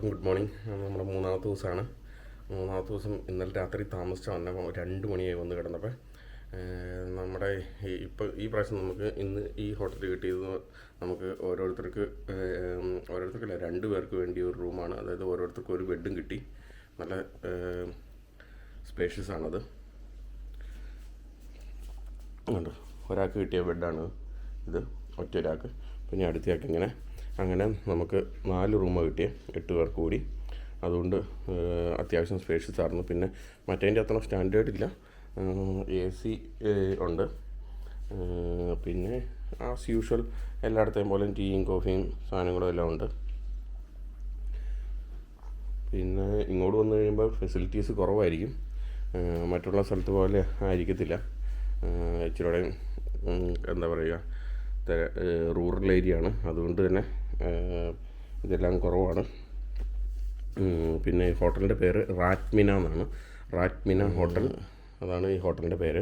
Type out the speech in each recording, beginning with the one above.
എല്ലാവർക്കും good morning. നമ്മുടെ മൂന്നാമത്തെ ദിവസം ഇന്നലെ രാത്രി താമസിച്ച വന്ന 2 മണിയായി വന്ന് കിടന്നപ്പോൾ നമ്മുടെ ഈ പ്രാവശ്യം നമുക്ക് ഇന്ന് ഈ ഹോട്ടൽ കിട്ടിയത് നമുക്ക് ഓരോരുത്തർക്കല്ല 2 പേർക്ക് വേണ്ടിയ ഒരു റൂമാണ്. അതായത് ഓരോരുത്തർക്കും ഒരു ബെഡും കിട്ടി. നല്ല സ്പേഷ്യസ് ആണത്. ഒരാൾക്ക് കിട്ടിയ ബെഡാണ് ഇത്, ഒറ്റ ഒരാൾക്ക്. പിന്നെ അടുത്തയാൾക്ക് അങ്ങനെ നമുക്ക് 4 റൂമാണ് കിട്ടിയ 8 പേർക്ക് കൂടി. അതുകൊണ്ട് അത്യാവശ്യം സ്പേഷ്യസ് ആയിരുന്നു. പിന്നെ മറ്റേതിൻ്റെ അത്ര സ്റ്റാൻഡേർഡ് ഇല്ല, AC ഉണ്ട്. പിന്നെ ആസ് യൂഷ്വൽ എല്ലായിടത്തെയും പോലെ ടീയും കോഫിയും സാധനങ്ങളും എല്ലാം ഉണ്ട്. പിന്നെ ഇങ്ങോട്ട് വന്നു കഴിയുമ്പോൾ ഫെസിലിറ്റീസ് കുറവായിരിക്കും, മറ്റുള്ള സ്ഥലത്ത് പോലെ ആയിരിക്കത്തില്ല. ഇച്ചിരിയുടെ എന്താ പറയുക, റൂറൽ ഏരിയ ആണ്, അതുകൊണ്ട് തന്നെ ഇതെല്ലാം കുറവാണ്. പിന്നെ ഹോട്ടലിൻ്റെ പേര് റാറ്റ്മിന എന്നാണ്. റാറ്റ്മിന ഹോട്ടൽ, അതാണ് ഈ ഹോട്ടലിൻ്റെ പേര്.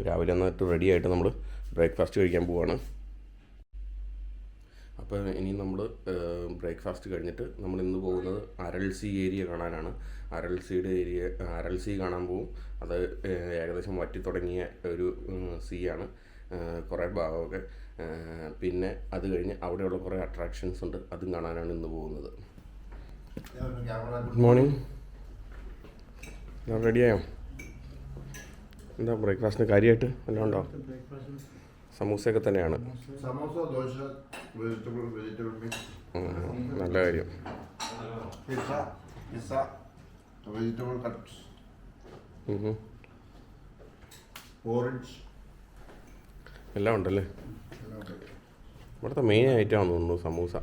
രാവിലെ എന്നിട്ട് റെഡി ആയിട്ട് നമ്മൾ ബ്രേക്ക്ഫാസ്റ്റ് കഴിക്കാൻ പോവുകയാണ്. അപ്പോൾ ഇനി നമ്മൾ ബ്രേക്ക്ഫാസ്റ്റ് കഴിഞ്ഞിട്ട് നമ്മൾ ഇന്ന് പോകുന്നത് അരൾസി ഏരിയ കാണാനാണ്. അരൾസി കാണാൻ പോകും. അത് ഏകദേശം വറ്റി തുടങ്ങിയ ഒരു സീയാണ്, കുറേ ഭാഗമൊക്കെ. പിന്നെ അത് കഴിഞ്ഞ് അവിടെയുള്ള കുറേ അട്രാക്ഷൻസ് ഉണ്ട്, അതും കാണാനാണ് ഇന്ന് പോകുന്നത്. Good morning. റെഡിയായോ? എന്താ ബ്രേക്ക്ഫാസ്റ്റിന് കാര്യമായിട്ട് എല്ലാം ഉണ്ടോ? സമൂസയൊക്കെ തന്നെയാണ്. നല്ല കാര്യം. എല്ലാം ഉണ്ടല്ലേ. ഇവിടുത്തെ മെയിൻ ഐറ്റമാണെന്ന് തോന്നുന്നു സമൂസ.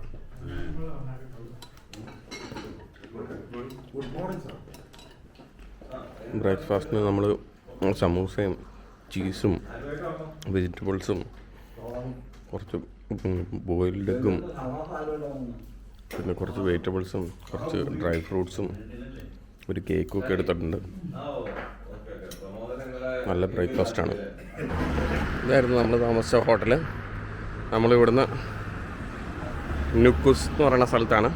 ബ്രേക്ക്ഫാസ്റ്റിന് നമ്മൾ സമൂസയും ചീസും വെജിറ്റബിൾസും കുറച്ച് ബോയിൽഡ് എഗ്ഗും പിന്നെ കുറച്ച് വെജിറ്റബിൾസും കുറച്ച് ഡ്രൈ ഫ്രൂട്ട്സും ഒരു കേക്കും ഒക്കെ എടുത്തിട്ടുണ്ട്. നല്ല ബ്രേക്ക്ഫാസ്റ്റാണ്. ഇതായിരുന്നു നമ്മൾ താമസിച്ച ഹോട്ടൽ. നമ്മളിവിടുന്ന് ന്യൂക്കൂസ് എന്ന് പറയുന്ന സ്ഥലത്താണ്.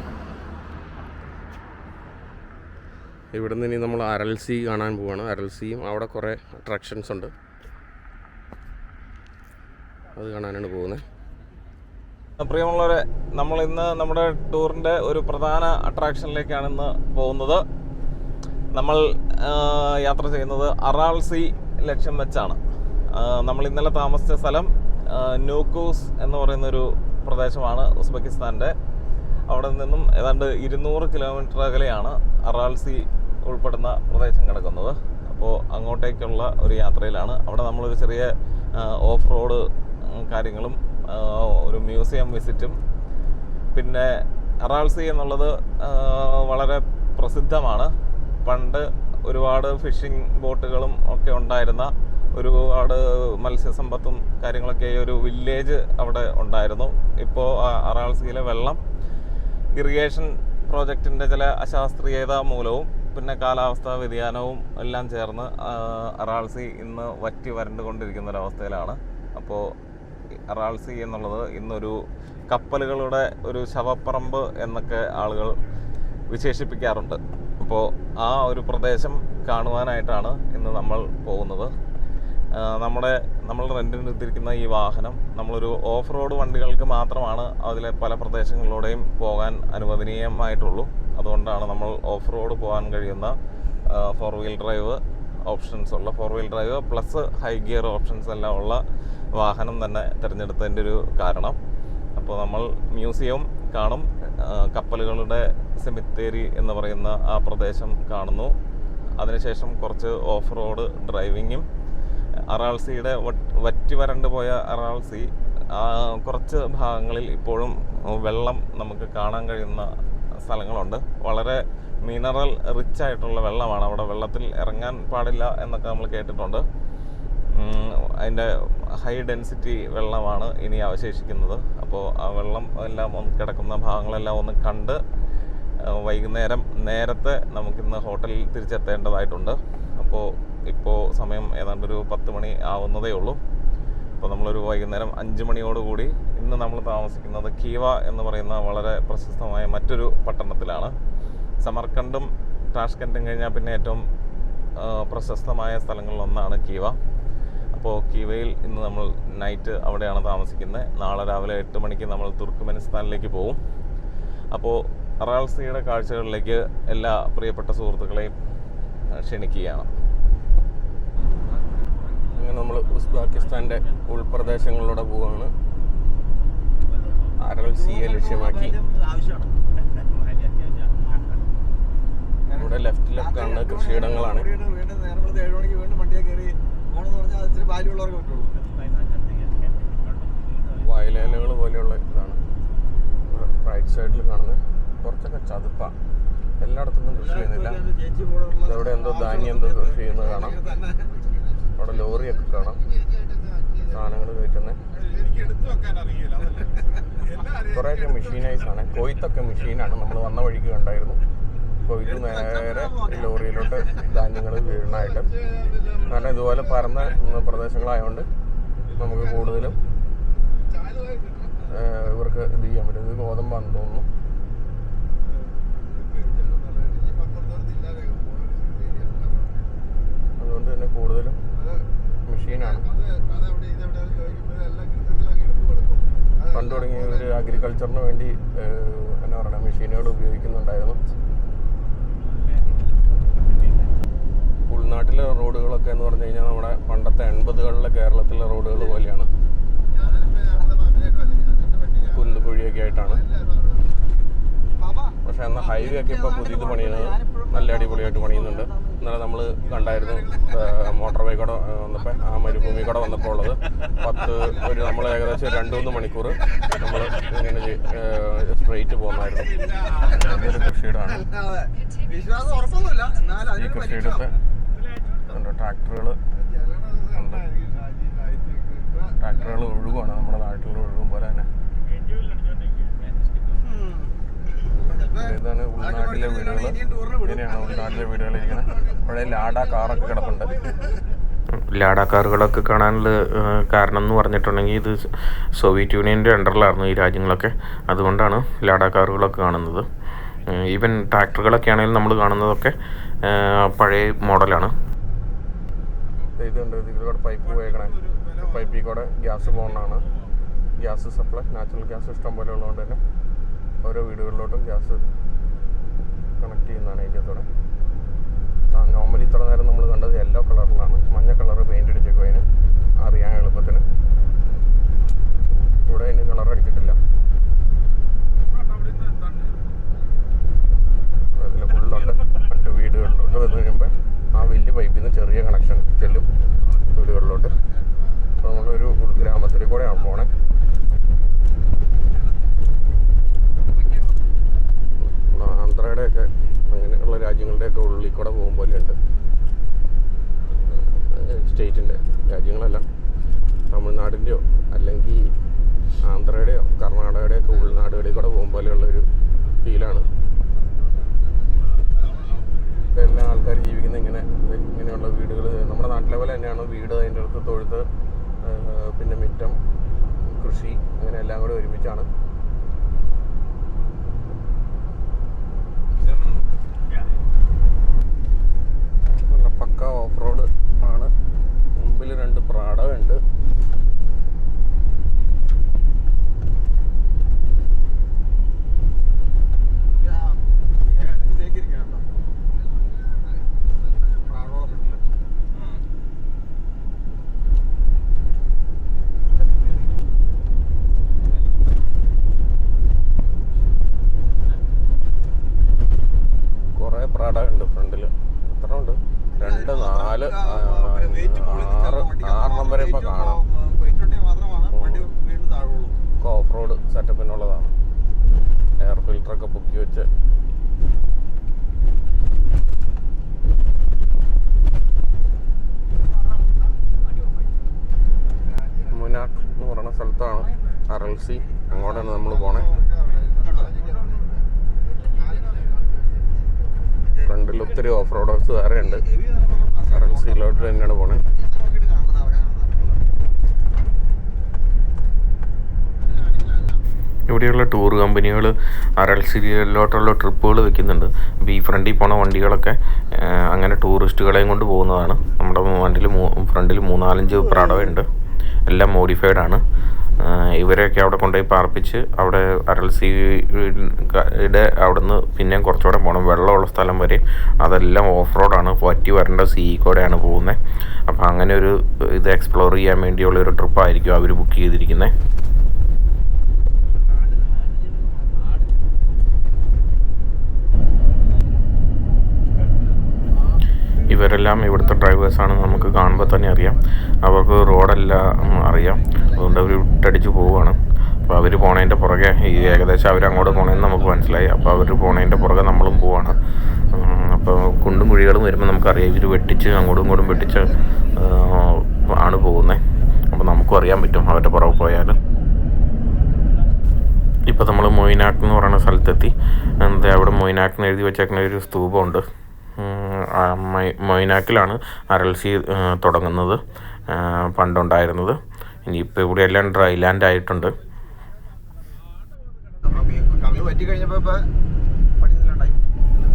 ഇവിടുന്ന് ഇനി നമ്മൾ അരൾസി കാണാൻ പോവുകയാണ്. അരൾസിയും അവിടെ കുറേ അട്രാക്ഷൻസ് ഉണ്ട്, അത് കാണാനാണ് പോകുന്നത്. പ്രിയമുള്ളവരെ, നമ്മൾ ഇന്ന് നമ്മുടെ ടൂറിൻ്റെ ഒരു പ്രധാന അട്രാക്ഷനിലേക്കാണ് ഇന്ന് പോകുന്നത്. നമ്മൾ യാത്ര ചെയ്യുന്നത് അറാൾസി ലക്ഷ്യം വെച്ചാണ്. നമ്മൾ ഇന്നലെ താമസിച്ച സ്ഥലം ന്യൂക്കൂസ് എന്ന് പറയുന്നൊരു പ്രദേശമാണ്, ഉസ്ബെക്കിസ്ഥാൻ്റെ. അവിടെ നിന്നും ഏതാണ്ട് 200 കിലോമീറ്റർ അകലെയാണ് അറാൾസി ഉൾപ്പെടുന്ന പ്രദേശം കിടക്കുന്നത്. അപ്പോൾ അങ്ങോട്ടേക്കുള്ള ഒരു യാത്രയിലാണ്. അവിടെ നമ്മളൊരു ചെറിയ ഓഫ് റോഡ് കാര്യങ്ങളും ഒരു മ്യൂസിയം വിസിറ്റും. പിന്നെ അറാൾസി എന്നുള്ളത് വളരെ പ്രസിദ്ധമാണ്. പണ്ട് ഒരുപാട് ഫിഷിംഗ് ബോട്ടുകളും ഒക്കെ ഉണ്ടായിരുന്ന, ഒരുപാട് മത്സ്യസമ്പത്തും കാര്യങ്ങളൊക്കെ ഒരു വില്ലേജ് അവിടെ ഉണ്ടായിരുന്നു. ഇപ്പോൾ അറാൾസിയിലെ വെള്ളം ഇറിഗേഷൻ പ്രോജക്റ്റിൻ്റെ ചില അശാസ്ത്രീയത മൂലവും പിന്നെ കാലാവസ്ഥാ വ്യതിയാനവും എല്ലാം ചേർന്ന് അറാൾസി ഇന്ന് വറ്റി വരണ്ടുകൊണ്ടിരിക്കുന്ന ഒരവസ്ഥയിലാണ്. അപ്പോൾ അറാൾസി എന്നുള്ളത് ഇന്നൊരു കപ്പലുകളുടെ ഒരു ശവപ്പറമ്പ് എന്നൊക്കെ ആളുകൾ വിശേഷിപ്പിക്കാറുണ്ട്. അപ്പോൾ ആ ഒരു പ്രദേശം കാണുവാനായിട്ടാണ് ഇന്ന് നമ്മൾ പോകുന്നത്. നമ്മൾ റെൻറ്റിന് എടുത്തിരിക്കുന്ന ഈ വാഹനം നമ്മളൊരു ഓഫ് റോഡ് വണ്ടികൾക്ക് മാത്രമാണ് അതിലെ പല പ്രദേശങ്ങളിലൂടെയും പോകാൻ അനുവദനീയമായിട്ടുള്ളൂ. അതുകൊണ്ടാണ് നമ്മൾ ഓഫ് റോഡ് പോകാൻ കഴിയുന്ന 4 വീൽ ഡ്രൈവ് ഓപ്ഷൻസ് ഉള്ള 4 wheel drive plus high gear options എല്ലാം ഉള്ള വാഹനം തന്നെ തിരഞ്ഞെടുത്തതിൻ്റെ ഒരു കാരണം. അപ്പോൾ നമ്മൾ മ്യൂസിയം കാണും, കപ്പലുകളുടെ സെമിത്തേരി എന്ന് പറയുന്ന ആ പ്രദേശം കാണുന്നു. അതിനുശേഷം കുറച്ച് ഓഫ് റോഡ് ഡ്രൈവിങ്ങും. അറാൾസിയുടെ വറ്റി വരണ്ട് പോയ അറാൾസി കുറച്ച് ഭാഗങ്ങളിൽ ഇപ്പോഴും വെള്ളം നമുക്ക് കാണാൻ കഴിയുന്ന സ്ഥലങ്ങളുണ്ട്. വളരെ മിനറൽ റിച്ച് ആയിട്ടുള്ള വെള്ളമാണ് അവിടെ. വെള്ളത്തിൽ ഇറങ്ങാൻ പാടില്ല എന്നൊക്കെ നമ്മൾ കേട്ടിട്ടുണ്ട്. അതിൻ്റെ ഹൈ ഡെൻസിറ്റി വെള്ളമാണ് ഇനി അവശേഷിക്കുന്നത്. അപ്പോൾ ആ വെള്ളം എല്ലാം ഒന്ന് കിടക്കുന്ന ഭാഗങ്ങളെല്ലാം ഒന്ന് കണ്ട് വൈകുന്നേരം നേരത്തെ നമുക്കിന്ന് ഹോട്ടലിൽ തിരിച്ചെത്തേണ്ടതായിട്ടുണ്ട്. അപ്പോൾ ഇപ്പോൾ സമയം ഏതാണ്ടൊരു 10 മണി ആവുന്നതേ ഉള്ളൂ. അപ്പോൾ നമ്മളൊരു വൈകുന്നേരം 5 മണിയോടുകൂടി ഇന്ന് നമ്മൾ താമസിക്കുന്നത് കീവ എന്ന് പറയുന്ന വളരെ പ്രശസ്തമായ മറ്റൊരു പട്ടണത്തിലാണ്. സമർക്കണ്ടും ടാഷ്കൻഡും കഴിഞ്ഞാൽ പിന്നെ ഏറ്റവും പ്രശസ്തമായ സ്ഥലങ്ങളിലൊന്നാണ് കീവ. അപ്പോൾ കീവയിൽ ഇന്ന് നമ്മൾ നൈറ്റ് അവിടെയാണ് താമസിക്കുന്നത്. നാളെ രാവിലെ 8 മണിക്ക് നമ്മൾ തുർക്ക്മെനിസ്ഥാനിലേക്ക് പോകും. അപ്പോൾ അറാൾസിയുടെ കാഴ്ചകളിലേക്ക് എല്ലാ പ്രിയപ്പെട്ട സുഹൃത്തുക്കളെയും ക്ഷണിക്കുകയാണ്. അങ്ങനെ നമ്മൾ ഉസ്ബെക്കിസ്ഥാൻ്റെ ഉൾപ്രദേശങ്ങളിലൂടെ പോവുകയാണ്. അറാൾസിയെ ലക്ഷ്യമാക്കി. ഇവിടെ ലെഫ്റ്റിലൊക്കെ കാണുന്ന കൃഷിയിടങ്ങളാണ്. വയലേലകൾ പോലെയുള്ള ഇതാണ്. റൈറ്റ് സൈഡിൽ കാണുന്നത് കുറച്ചൊക്കെ ചതുപ്പ. എല്ലായിടത്തൊന്നും കൃഷി ചെയ്യുന്നില്ല. ഇതവിടെ എന്തോ ധാന്യം എന്തോ കൃഷി ചെയ്യുന്നത് കാണാം. അവിടെ ലോറിയൊക്കെ കാണാം, സാധനങ്ങൾ കയറ്റുന്നത്. കുറേയൊക്കെ മെഷീനൈസാണ്. കൊയ്ത്തൊക്കെ മെഷീനാണ്. നമ്മൾ വന്ന വഴിക്ക് കണ്ടായിരുന്നു. കൊയ്ത്ത് നേരെ ലോറിയിലോട്ട് ധാന്യങ്ങൾ വീഴണമായിട്ട്. കാരണം ഇതുപോലെ പരന്ന പ്രദേശങ്ങളായതുകൊണ്ട് നമുക്ക് കൂടുതലും ഇവർക്ക് ഇത് ചെയ്യാൻ പറ്റും. ഇത് ഗോതമ്പാണെന്ന് തോന്നുന്നു. അതുകൊണ്ട് തന്നെ കൂടുതലും മെഷീനാണ്. പണ്ട് തുടങ്ങി ഒരു അഗ്രികൾച്ചറിന് വേണ്ടി എന്നാ പറയുക മെഷീനുകൾ ഉപയോഗിക്കുന്നുണ്ടായിരുന്നു. ഉൾനാട്ടിലെ റോഡുകളൊക്കെ എന്ന് പറഞ്ഞു കഴിഞ്ഞാൽ നമ്മുടെ പണ്ടത്തെ 80കളിലെ കേരളത്തിലെ റോഡുകൾ പോലെയാണ്. കുന്നുകുഴിയൊക്കെ ആയിട്ടാണ്. പക്ഷെ എന്നാൽ ഹൈവേ ഒക്കെ ഇപ്പോൾ പുതിയത് പണിയുന്നത് നല്ല അടിപൊളിയായിട്ട് പണിയുന്നുണ്ട്. ഇന്നലെ നമ്മൾ കണ്ടായിരുന്നു മോട്ടോർ വേ കൂടെ വന്നപ്പോൾ, ആ മരുഭൂമി കൂടെ വന്നപ്പോൾ ഉള്ളത് നമ്മൾ ഏകദേശം 2-3 മണിക്കൂർ നമ്മൾ ഇങ്ങനെ സ്ട്രെയിറ്റ് പോകുന്നായിരുന്നു. ഇതൊരു കൃഷിയിടമാണ്. ഈ കൃഷിയിടത്തെ ട്രാക്ടറുകൾ ഉണ്ട്. ട്രാക്ടറുകൾ ഒഴുകുവാണ്. നമ്മുടെ നാട്ടിലുള്ള ഒഴുകും പോലെ തന്നെ. ഇതാണ് ഉൾനാട്ടിലെ വീടുകൾ. ഇങ്ങനെയാണ് ഉൾനാട്ടിലെ വീടുകൾ ഇരിക്കുന്നത്. പഴയ ലാഡ കാറൊക്കെ കിടപ്പുണ്ട്. ലാഡ കാറുകളൊക്കെ കാണാനുള്ള കാരണം എന്ന് പറഞ്ഞിട്ടുണ്ടെങ്കിൽ ഇത് സോവിയറ്റ് യൂണിയൻ്റെ അണ്ടറിലായിരുന്നു ഈ രാജ്യങ്ങളൊക്കെ. അതുകൊണ്ടാണ് ലാഡ കാറുകളൊക്കെ കാണുന്നത്. ഈവൻ ട്രാക്ടറുകളൊക്കെ ആണെങ്കിലും നമ്മൾ കാണുന്നതൊക്കെ പഴയ മോഡലാണ്. ഇതുണ്ട്. ഇതിലൂടെ പൈപ്പ് പോയേക്കണേ. പൈപ്പിൽ കൂടെ ഗ്യാസ് പോകുന്നതാണ്. ഗ്യാസ് സപ്ലൈ, നാച്ചുറൽ ഗ്യാസ് ഇഷ്ടം പോലെ ഉള്ളതുകൊണ്ട് തന്നെ ഓരോ വീടുകളിലോട്ടും ഗ്യാസ് കണക്ട് ചെയ്യുന്നതാണ് ഇതിനകത്തോടെ. നോർമലി ഇത്ര നേരം നമ്മൾ കണ്ടത് യെല്ലോ കളറിലാണ്. മഞ്ഞ കളർ പെയിൻ്റ് അടിച്ചേക്കും അതിന് അറിയാൻ എളുപ്പത്തിന്. ഇവിടെ അതിന് കളർ അടിച്ചിട്ടില്ല. അതിൽ ഫുള്ളുണ്ട്. മറ്റ് വീടുകളിലോട്ട് വന്നു കഴിയുമ്പോൾ ആ വലിയ പൈപ്പിൽ നിന്ന് ചെറിയ കണക്ഷൻ ചെല്ലും വീടുകളിലോട്ട്. അപ്പോൾ നമ്മളൊരു ഉൾഗ്രാമത്തിൽ കൂടെയാണ് പോണേ. ആന്ധ്രയുടെയൊക്കെ അങ്ങനെയുള്ള രാജ്യങ്ങളുടെയൊക്കെ ഉള്ളിൽ കൂടെ പോകും പോലെയുണ്ട്. സ്റ്റേറ്റിൻ്റെ രാജ്യങ്ങളല്ല, തമിഴ്നാടിൻ്റെയോ അല്ലെങ്കിൽ ആന്ധ്രയുടെയോ കർണാടകയുടെയൊക്കെ ഉൾനാടുകളിൽ കൂടെ പോകും പോലെയുള്ളൊരു ഫീലാണ്. എല്ലാ ആൾക്കാർ ജീവിക്കുന്ന ഇങ്ങനെയുള്ള വീടുകൾ നമ്മുടെ നാട്ടിലെ പോലെ തന്നെയാണ്. വീട്, അതിൻ്റെ അടുത്ത് തൊഴുത്ത്, പിന്നെ മിറ്റം, കൃഷി, അങ്ങനെ എല്ലാം കൂടെ ഒരുമിച്ചാണ്. നല്ല പക്ക ഓഫ് റോഡ് ആണ്. മുമ്പിൽ 2 പ്രാടമുണ്ട്. പ്രാട ഉണ്ട് ഫ്രണ്ടിൽ. എത്ര ഉണ്ട്? 2, 4, 6 വരെ ഇപ്പോൾ കാണാം. ഓഫ് റോഡ് സെറ്റപ്പിനുള്ളതാണ്. എയർ ഫിൽറ്ററൊക്കെ പൊക്കി വെച്ച് മുനാക് എന്ന് പറയുന്ന സ്ഥലത്താണ് അറൽസി. അങ്ങോട്ടാണ് നമ്മൾ പോണേ. ഫ്രണ്ടിൽ ഒത്തിരി ഓഫ് റോഡേഴ്സ് വേറെ ഉണ്ട്. അറൽസിയിലോട്ട് തന്നെയാണ് പോണേ. ഇവിടെയുള്ള ടൂർ കമ്പനികൾ അരൽസിയിലോട്ടുള്ള ട്രിപ്പുകൾ വെക്കുന്നുണ്ട്. അപ്പോൾ ഈ ഫ്രണ്ടിൽ പോണ വണ്ടികളൊക്കെ അങ്ങനെ ടൂറിസ്റ്റുകളെയും കൊണ്ട് പോകുന്നതാണ്. നമ്മുടെ വണ്ടിയിൽ ഫ്രണ്ടിൽ 3-4 പ്രാഡോയുണ്ട്, എല്ലാം മോഡിഫൈഡ് ആണ്. ഇവരെയൊക്കെ അവിടെ കൊണ്ടുപോയി പാർപ്പിച്ച് അവിടെ അരൽസിയുടെ അവിടെ നിന്ന് പിന്നെയും കുറച്ചുകൂടെ പോകണം, വെള്ളമുള്ള സ്ഥലം വരെ. അതെല്ലാം ഓഫ് റോഡാണ്, പറ്റി വരേണ്ട കൂടെയാണ് പോകുന്നത്. അപ്പോൾ അങ്ങനെ ഒരു ഇത് എക്സ്പ്ലോർ ചെയ്യാൻ വേണ്ടിയുള്ളൊരു ട്രിപ്പായിരിക്കും അവർ ബുക്ക് ചെയ്തിരിക്കുന്നത്. ഇവരെല്ലാം ഇവിടുത്തെ ഡ്രൈവേഴ്സാണ്, നമുക്ക് കാണുമ്പോൾ തന്നെ അറിയാം. അവർക്ക് റോഡെല്ലാം അറിയാം, അതുകൊണ്ട് അവർ വിട്ടടിച്ച് പോവുകയാണ്. അപ്പോൾ അവർ പോണതിൻ്റെ പുറകെ ഏകദേശം അവരങ്ങോട്ട് പോകണമെന്ന് നമുക്ക് മനസ്സിലായി. അപ്പോൾ അവർ പോണതിൻ്റെ പുറകെ നമ്മളും പോവാണ്. അപ്പോൾ കുണ്ടും കുഴികളും വരുമ്പോൾ നമുക്കറിയാം ഇവർ വെട്ടിച്ച് അങ്ങോട്ടും ഇങ്ങോട്ടും വെട്ടിച്ച് ആണ് പോകുന്നത്. അപ്പോൾ നമുക്കും അറിയാൻ പറ്റും അവരുടെ പുറകെ പോയാൽ. ഇപ്പോൾ നമ്മൾ മൊയ്നാക്ക് എന്ന് പറയുന്ന സ്ഥലത്തെത്തി. എന്താ അവിടെ മൊയ്നാക്കിന് എഴുതി വെച്ചേക്കുന്ന ഒരു സ്തൂപമുണ്ട്. മൊയ്നാക്കിലാണ് അരൽസി തുടങ്ങുന്നത് പണ്ടുണ്ടായിരുന്നത്. ഇനിയിപ്പോൾ ഇവിടെയെല്ലാം ഡ്രൈ ലാൻഡ് ആയിട്ടുണ്ട്.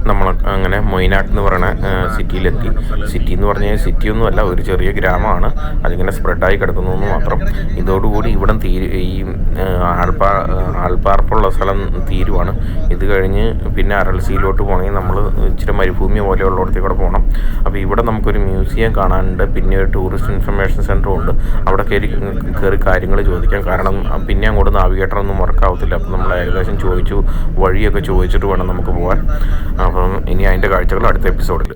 നമ്മൾ അങ്ങനെ മൊയ്നാക്ക് എന്ന് പറയുന്ന സിറ്റിയിലെത്തി. സിറ്റി എന്ന് പറഞ്ഞാൽ സിറ്റിയൊന്നുമല്ല, ഒരു ചെറിയ ഗ്രാമമാണ്. അതിങ്ങനെ സ്പ്രെഡായി കിടക്കുന്നു എന്ന് മാത്രം. ഇതോടുകൂടി ഇവിടെ ഈ ആൾപ്പാർപ്പുള്ള സ്ഥലം തീരുവാണ്. ഇത് കഴിഞ്ഞ് പിന്നെ അരൽസിയിലോട്ട് പോകണമെങ്കിൽ നമ്മൾ ഇച്ചിരി മരുഭൂമി പോലെയുള്ളിടത്തേക്ക് കൂടെ പോകണം. അപ്പോൾ ഇവിടെ നമുക്കൊരു മ്യൂസിയം കാണാനുണ്ട്, പിന്നെ ഒരു ടൂറിസ്റ്റ് ഇൻഫർമേഷൻ സെൻ്ററും ഉണ്ട്. അവിടെ കയറി കാര്യങ്ങൾ ചോദിക്കാം. കാരണം പിന്നെ അങ്ങോട്ട് നാവിഗേറ്ററൊന്നും വർക്കാവത്തില്ല. അപ്പോൾ നമ്മൾ ഏകദേശം വഴിയൊക്കെ ചോദിച്ചിട്ട് വേണം നമുക്ക് പോകാൻ. അപ്പം ഇനി അതിൻ്റെ കാഴ്ചകൾ അടുത്ത എപ്പിസോഡിൽ.